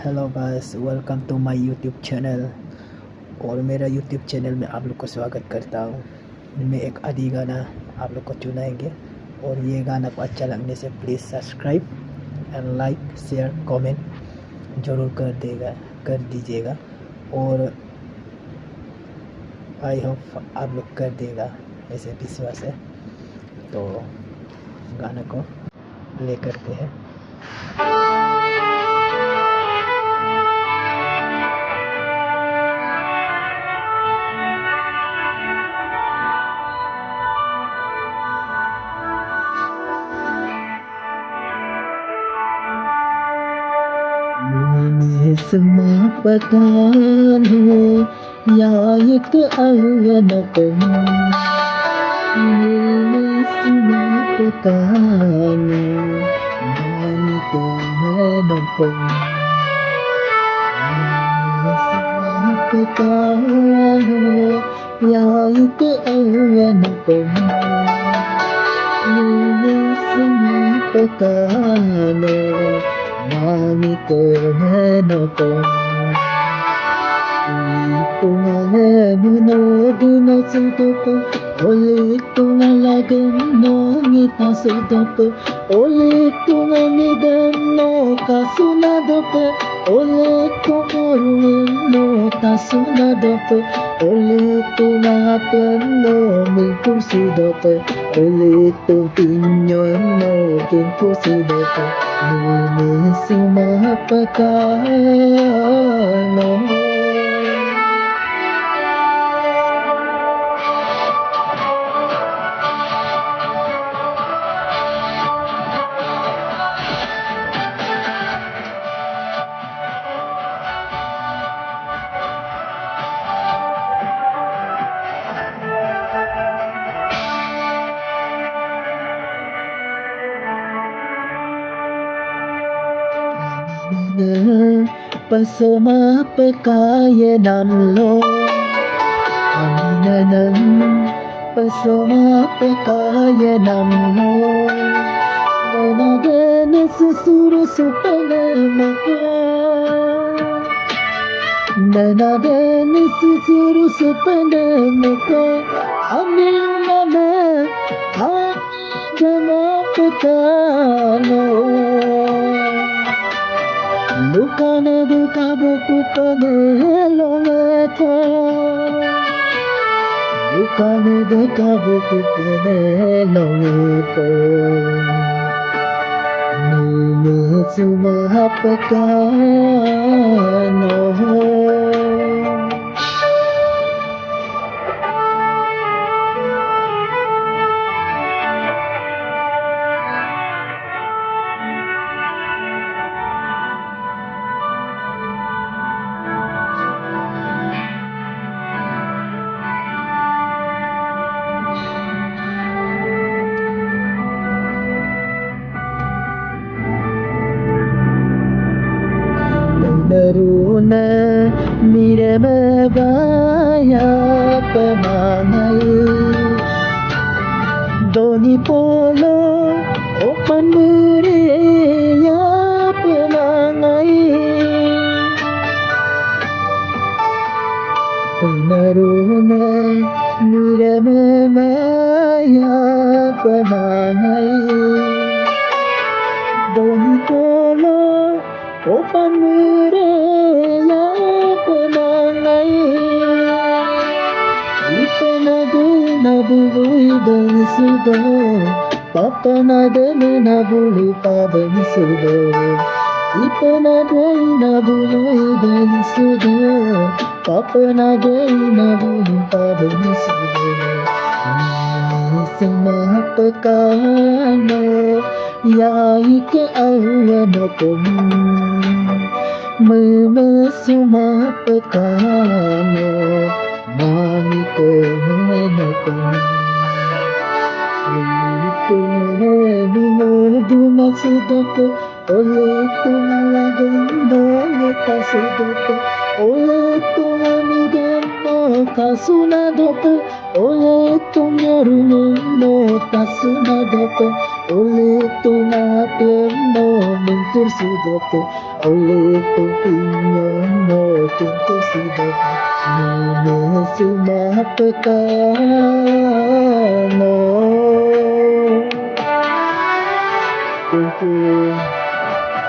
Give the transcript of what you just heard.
Hello guys, welcome to my YouTube channel. और मेरा YouTube channel में आप लोग को स्वागत करता हूँ। मैं एक आदि गाना आप लोग को सुनाएंगे, और ये गाना को अच्छा लगने से please subscribe and like share comment ज़रूर कर दीजिएगा। और आई होप आप लोग कर देगा, ऐसे विश्वास है। तो गाना को प्ले करते हैं। Ini semua pekanu yaitu awanakum. Ini semua pekanu yaitu awanakum. Ini semua pekanu yaitu awanakum. Ini semua pekanu Mami Tornado Tunalamuno Sudoku Ole Tunalagan Ngita Sudoku Ole Tunamidan no Kasunadoku Ole Tunurun Tasunadoku Ole Tunapan no Milkusudoku Ole Tuntinyon no Kinkusudoku Ini semua pekano Pasama pekayanan lo Aminanan Pasama pekayanan lo Nanagana susuru supanamaka Nanagana susuru supanamaka Aminana Amigana pekano Lukane duka buku penelongeto Lukane duka buku penelongeto Ini semua pekano Naruna miremabaya pemangai Doni polo opan meriya pemangai Naruna miremabaya pemangai Doni polo opan meriya pemangai Ipanadu nabului dan sudo Papanadu nabului padan sudo Ipanadu nabului dan sudo Papanadu nabului padan sudo Ini semua pekano Yaitu awanakum Semua pekano Mami Tornado Duna Sudoku Ole Tunalagan Ngita Sudoku Ole Tunamidan no Kasunadoku Ole Tunyorun no Tasunadoku Ole Tunapian no Mentur Sudoku oleh kopinya mo tunggu sudah Nune suma pekano Tunggu